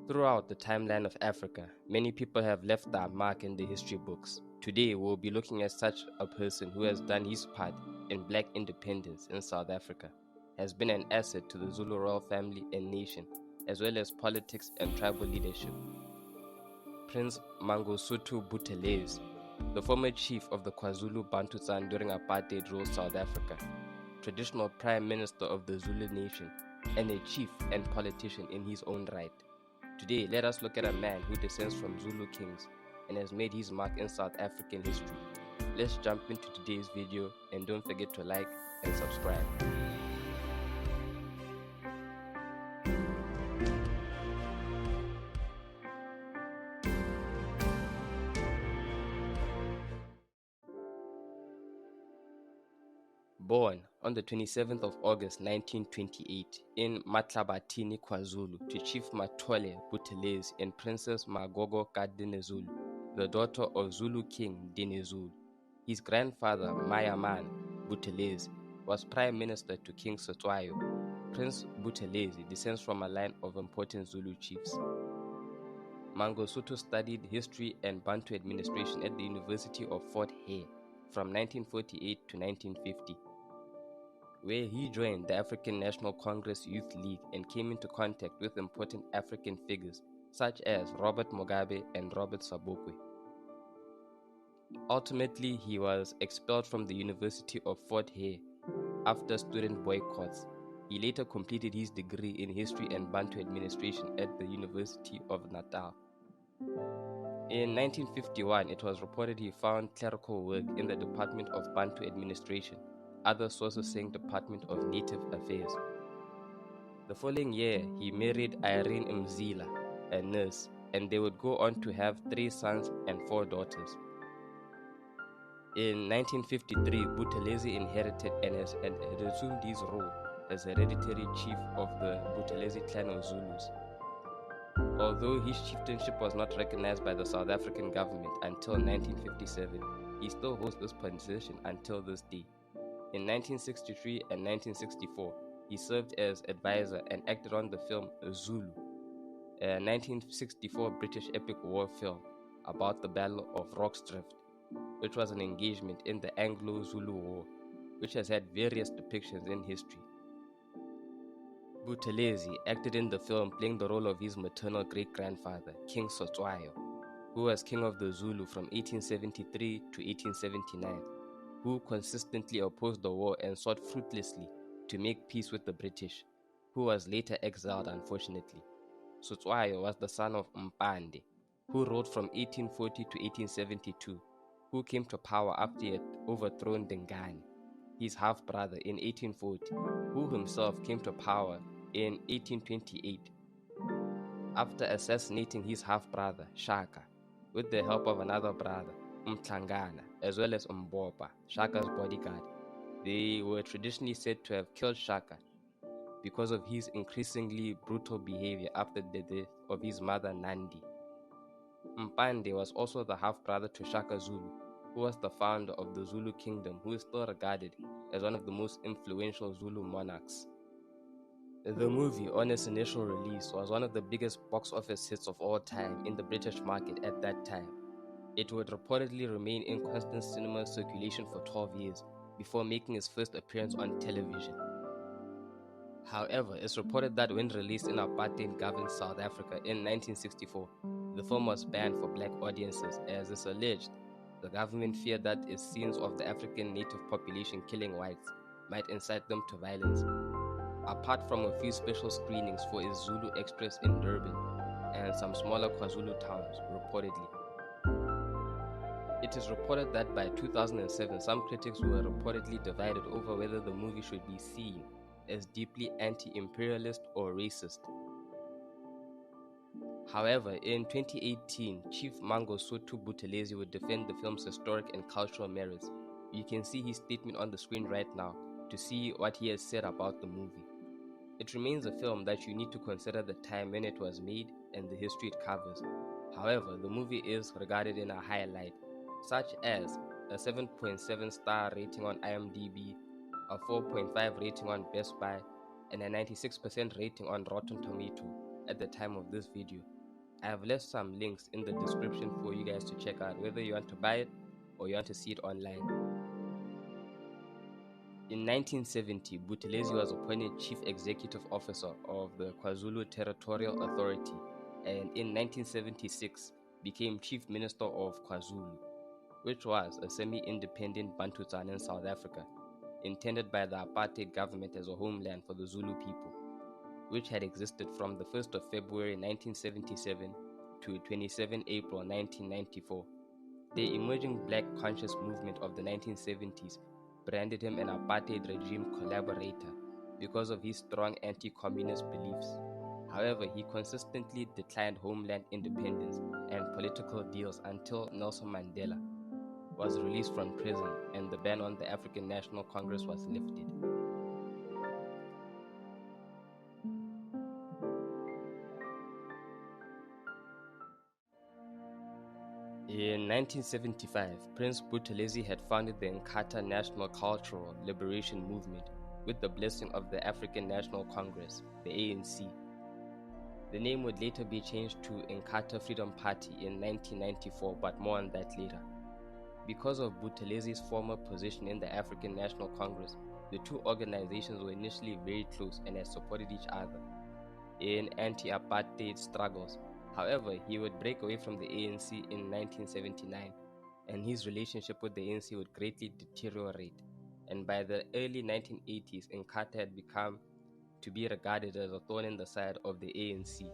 Throughout the timeline of Africa, many people have left their mark in the history books. Today, we'll be looking at such a person who has done his part in black independence in South Africa, has been an asset to the Zulu royal family and nation, as well as politics and tribal leadership. Prince Mangosuthu Buthelezi, the former chief of the KwaZulu Bantustans during apartheid ruled South Africa, traditional prime minister of the Zulu nation, and a chief and politician in his own right. Today, let us look at a man who descends from Zulu Kings and has made his mark in South African history. Let's jump into today's video and don't forget to like and subscribe. Born on the 27th of August 1928 in Matlabathini, KwaZulu, to Chief Mathole Buthelezi and Princess Magogo KaDinuzulu, the daughter of Zulu King KaDinuzulu. His grandfather, Mayaman Buthelezi, was Prime Minister to King Cetshwayo. Prince Buthelezi descends from a line of important Zulu chiefs. Mangosuthu studied history and Bantu administration at the University of Fort Hare from 1948 to 1950. Where he joined the African National Congress Youth League and came into contact with important African figures such as Robert Mugabe and Robert Sobukwe. Ultimately, he was expelled from the University of Fort Hare after student boycotts. He later completed his degree in history and Bantu administration at the University of Natal. In 1951, it was reported he found clerical work in the Department of Bantu Administration, other sources saying Department of Native Affairs. The following year, he married Irene Mzila, a nurse, and they would go on to have 3 sons and 4 daughters. In 1953, Buthelezi inherited and resumed his role as hereditary chief of the Buthelezi clan of Zulus. Although his chieftainship was not recognized by the South African government until 1957, he still holds this position until this day. In 1963 and 1964, he served as advisor and acted on the film Zulu, a 1964 British epic war film about the Battle of Roxdrift, which was an engagement in the Anglo-Zulu War, which has had various depictions in history. Buthelezi acted in the film playing the role of his maternal great-grandfather, King Cetshwayo, who was king of the Zulu from 1873 to 1879, who consistently opposed the war and sought fruitlessly to make peace with the British, who was later exiled unfortunately. Cetshwayo was the son of Mpande, who ruled from 1840 to 1872, who came to power after he had overthrown Dengane, his half-brother, in 1840, who himself came to power in 1828 after assassinating his half-brother, Shaka, with the help of another brother, Mtlangana, as well as Mbopa, Shaka's bodyguard. They were traditionally said to have killed Shaka because of his increasingly brutal behavior after the death of his mother Nandi. Mpande was also the half-brother to Shaka Zulu, who was the founder of the Zulu Kingdom, who is still regarded as one of the most influential Zulu monarchs. The movie, on its initial release, was one of the biggest box office hits of all time in the British market at that time. It would reportedly remain in constant cinema circulation for 12 years before making its first appearance on television. However, it's reported that when released in apartheid-governed South Africa in 1964, the film was banned for black audiences, as is alleged. The government feared that its scenes of the African native population killing whites might incite them to violence. Apart from a few special screenings for its Zulu Express in Durban and some smaller KwaZulu towns, reportedly. It is reported that by 2007, some critics were reportedly divided over whether the movie should be seen as deeply anti-imperialist or racist. However, in 2018, Chief Mangosuthu Buthelezi would defend the film's historic and cultural merits. You can see his statement on the screen right now to see what he has said about the movie. It remains a film that you need to consider the time when it was made and the history it covers. However, the movie is regarded in a high light, such as a 7.7 star rating on IMDb, a 4.5 rating on Best Buy, and a 96% rating on Rotten Tomato at the time of this video, I've left some links in the description for you guys to check out, whether you want to buy it or you want to see it online. In 1970, Buthelezi was appointed Chief Executive Officer of the KwaZulu Territorial Authority, and in 1976 became Chief Minister of KwaZulu, which was a semi-independent Bantustan in South Africa, intended by the apartheid government as a homeland for the Zulu people, which had existed from the 1st of February 1977 to 27 April 1994. The emerging black conscious movement of the 1970s branded him an apartheid regime collaborator because of his strong anti-communist beliefs. However, he consistently declined homeland independence and political deals until Nelson Mandela was released from prison and the ban on the African National Congress was lifted. In 1975, Prince Buthelezi had founded the Inkatha National Cultural Liberation Movement with the blessing of the African National Congress, the ANC. The name would later be changed to Inkatha Freedom Party in 1994, but more on that later. Because of Buthelezi's former position in the African National Congress, the two organizations were initially very close and had supported each other in anti-apartheid struggles. However, he would break away from the ANC in 1979, and his relationship with the ANC would greatly deteriorate. And by the early 1980s, Inkatha had become to be regarded as a thorn in the side of the ANC.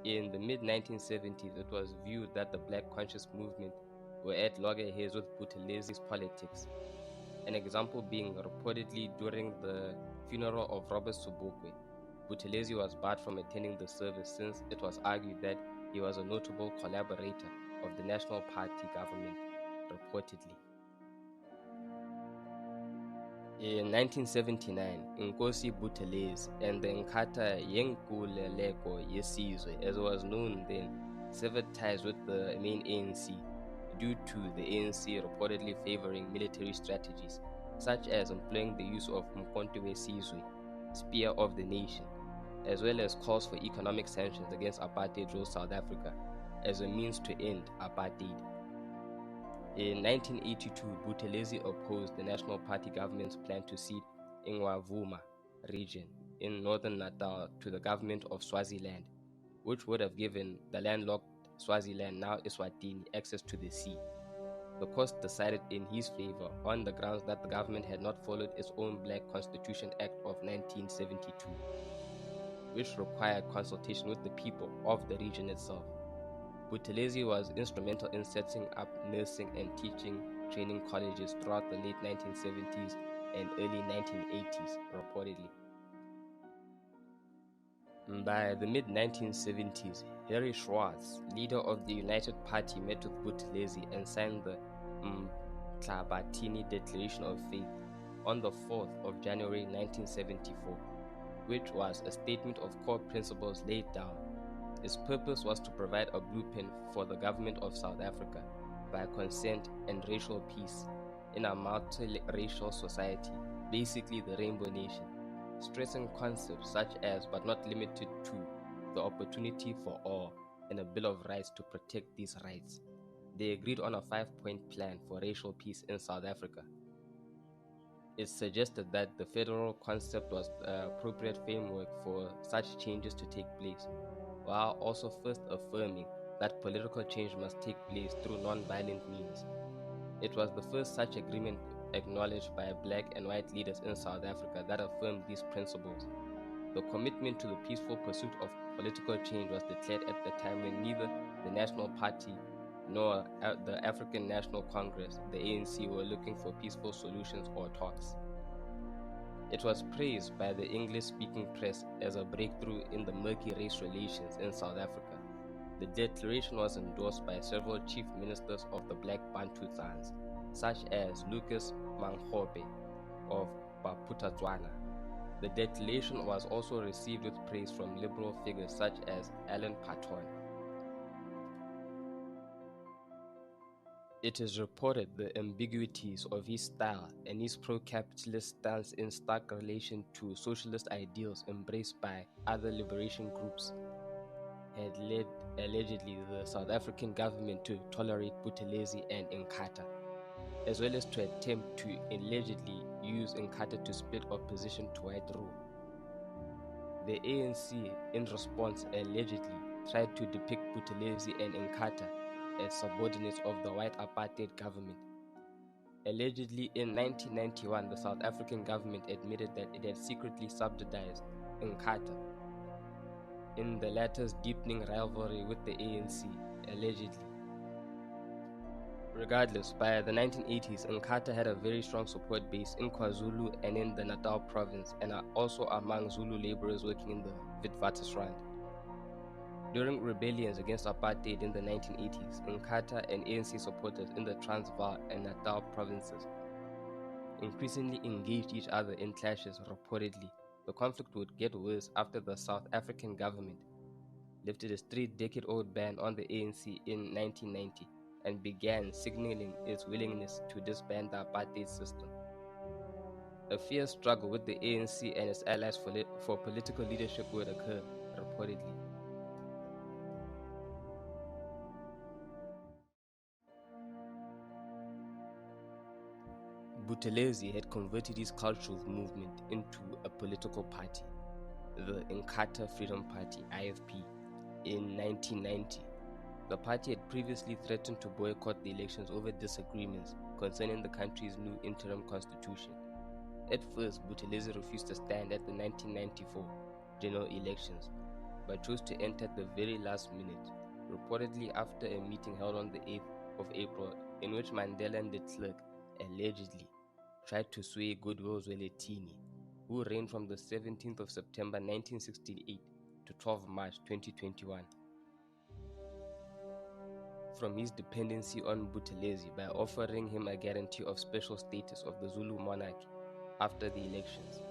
In the mid-1970s, it was viewed that the Black Conscious Movement were at loggerheads with Buthelezi's politics. An example being reportedly during the funeral of Robert Sobukwe, Buthelezi was barred from attending the service since it was argued that he was a notable collaborator of the National Party government, reportedly. In 1979, Nkosi Buthelezi and the Inkatha Yenkululeko Yesizwe, as it was known then, severed ties with the main ANC due to the ANC reportedly favoring military strategies, such as employing the use of Mkhonto Wesizwe, spear of the nation, as well as calls for economic sanctions against apartheid rule South Africa as a means to end apartheid. In 1982, Buthelezi opposed the National Party government's plan to cede Ingwavuma region in northern Natal to the government of Swaziland, which would have given the landlocked Swaziland, now Eswatini, access to the sea. The court decided in his favor on the grounds that the government had not followed its own Black Constitution Act of 1972, which required consultation with the people of the region itself. Buthelezi was instrumental in setting up nursing and teaching training colleges throughout the late 1970s and early 1980s, reportedly. By the mid-1970s, Harry Schwartz, leader of the United Party, met with Buthelezi and signed the Mtlabathini Declaration of Faith on the 4th of January 1974, which was a statement of core principles laid down. Its purpose was to provide a blueprint for the government of South Africa by consent and racial peace in a multiracial society, basically the Rainbow Nation, stressing concepts such as, but not limited to, the opportunity for all and a Bill of Rights to protect these rights. They agreed on a 5-point plan for racial peace in South Africa. It suggested that the federal concept was the appropriate framework for such changes to take place, while also first affirming that political change must take place through non-violent means. It was the first such agreement acknowledged by Black and white leaders in South Africa that affirmed these principles. The commitment to the peaceful pursuit of political change was declared at the time when neither the National Party nor the African National Congress, the ANC, were looking for peaceful solutions or talks. It was praised by the English-speaking press as a breakthrough in the murky race relations in South Africa. The declaration was endorsed by several chief ministers of the Black Bantustan, such as Lucas Mangosuthu of Baputazwana. The declaration was also received with praise from liberal figures such as Alan Paton. It is reported the ambiguities of his style and his pro-capitalist stance in stark relation to socialist ideals embraced by other liberation groups. had led allegedly the South African government to tolerate Buthelezi and Inkatha, as well as to attempt to allegedly use Inkatha to split opposition to white rule. The ANC, in response, allegedly tried to depict Buthelezi and Inkatha as subordinates of the white apartheid government. Allegedly, in 1991, the South African government admitted that it had secretly subsidized Inkatha in the latter's deepening rivalry with the ANC, allegedly. Regardless, by the 1980s, Inkatha had a very strong support base in KwaZulu and in the Natal province, and are also among Zulu laborers working in the Witwatersrand. During rebellions against apartheid in the 1980s, Inkatha and ANC supporters in the Transvaal and Natal provinces increasingly engaged each other in clashes. Reportedly, the conflict would get worse after the South African government lifted its 3-decade-old ban on the ANC in 1990 and began signaling its willingness to disband the apartheid system. A fierce struggle with the ANC and its allies for political leadership would occur, reportedly. Buthelezi had converted his cultural movement into a political party, the Inkatha Freedom Party, IFP, in 1990. The party had previously threatened to boycott the elections over disagreements concerning the country's new interim constitution. At first, Buthelezi refused to stand at the 1994 general elections, but chose to enter at the very last minute, reportedly after a meeting held on the 8th of April in which Mandela and de Klerk allegedly tried to sway Goodwill Zwelithini, who reigned from the 17th of September 1968 to 12 March 2021. From his dependency on Buthelezi by offering him a guarantee of special status of the Zulu monarchy after the elections.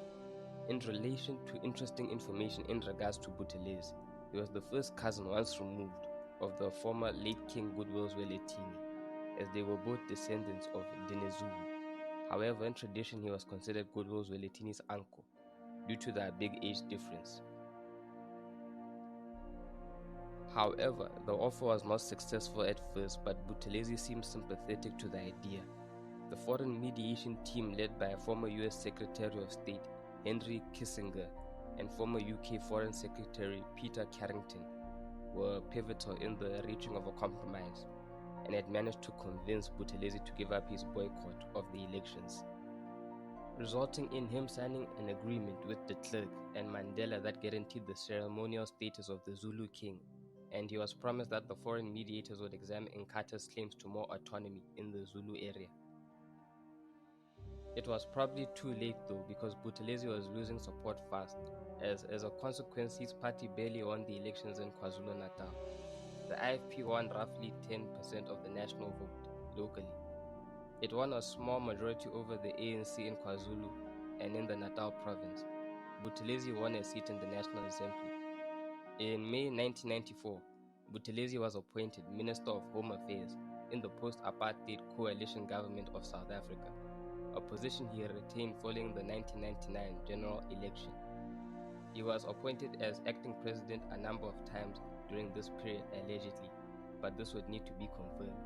In relation to interesting information in regards to Buthelezi, he was the first cousin once removed of the former late King Goodwill Zwelithini, as they were both descendants of KaDinuzulu. However, in tradition he was considered Goodwill Zwelithini's uncle due to their big age difference. However, the offer was not successful at first, but Buthelezi seemed sympathetic to the idea. The foreign mediation team, led by former US Secretary of State Henry Kissinger and former UK Foreign Secretary Peter Carrington, were pivotal in the reaching of a compromise and had managed to convince Buthelezi to give up his boycott of the elections, resulting in him signing an agreement with de Klerk and Mandela that guaranteed the ceremonial status of the Zulu King, and he was promised that the foreign mediators would examine Inkatha's claims to more autonomy in the Zulu area. It was probably too late though, because Buthelezi was losing support fast, as a consequence his party barely won the elections in KwaZulu-Natal. The IFP won roughly 10% of the national vote locally. It won a small majority over the ANC in KwaZulu and in the Natal province. Buthelezi won a seat in the National Assembly. In May 1994, Buthelezi was appointed Minister of Home Affairs in the post-apartheid coalition government of South Africa, a position he retained following the 1999 general election. He was appointed as acting president a number of times during this period allegedly, but this would need to be confirmed.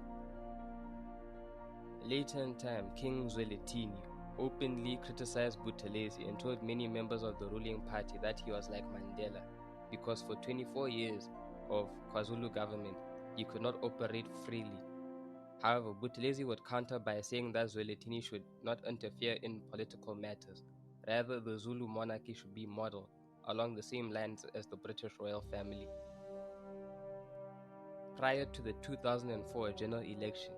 Later in time, King Zwelithini openly criticized Buthelezi and told many members of the ruling party that he was like Mandela, because for 24 years of KwaZulu government, he could not operate freely. However, Buthelezi would counter by saying that Zwelithini should not interfere in political matters. Rather, the Zulu monarchy should be modeled along the same lines as the British royal family. Prior to the 2004 general election,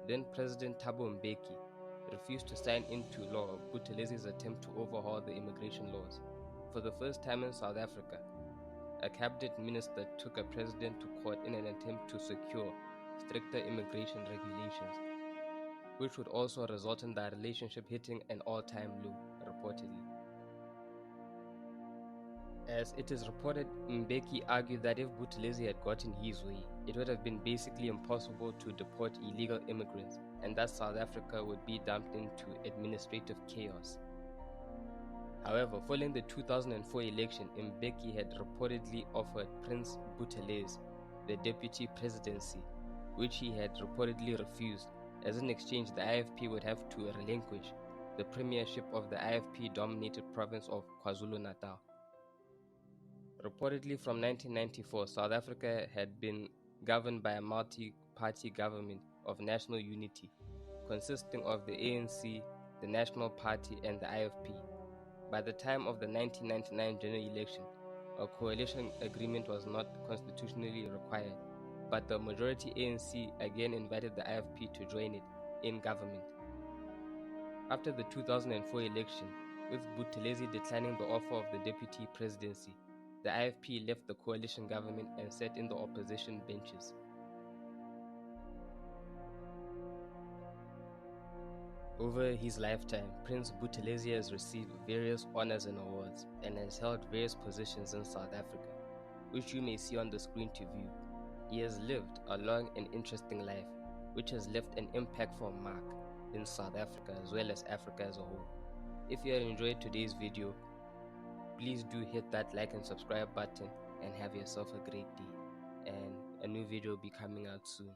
then President Thabo Mbeki refused to sign into law Buthelezi's attempt to overhaul the immigration laws. For the first time in South Africa, a cabinet minister took a president to court in an attempt to secure stricter immigration regulations, which would also result in their relationship hitting an all-time low, reportedly. As it is reported, Mbeki argued that if Buthelezi had gotten his way, it would have been basically impossible to deport illegal immigrants, and that South Africa would be dumped into administrative chaos. However, following the 2004 election, Mbeki had reportedly offered Prince Buthelezi the deputy presidency, which he had reportedly refused, as in exchange the IFP would have to relinquish the premiership of the IFP-dominated province of KwaZulu-Natal. Reportedly from 1994, South Africa had been governed by a multi-party government of national unity, consisting of the ANC, the National Party and the IFP. By the time of the 1999 general election, a coalition agreement was not constitutionally required, but the majority ANC again invited the IFP to join it in government. After the 2004 election, with Buthelezi declining the offer of the deputy presidency, the IFP left the coalition government and sat in the opposition benches. Over his lifetime, Prince Buthelezi has received various honors and awards and has held various positions in South Africa, which you may see on the screen to view. He has lived a long and interesting life, which has left an impactful mark in South Africa as well as Africa as a whole. If you have enjoyed today's video, please do hit that like and subscribe button and have yourself a great day. And a new video will be coming out soon.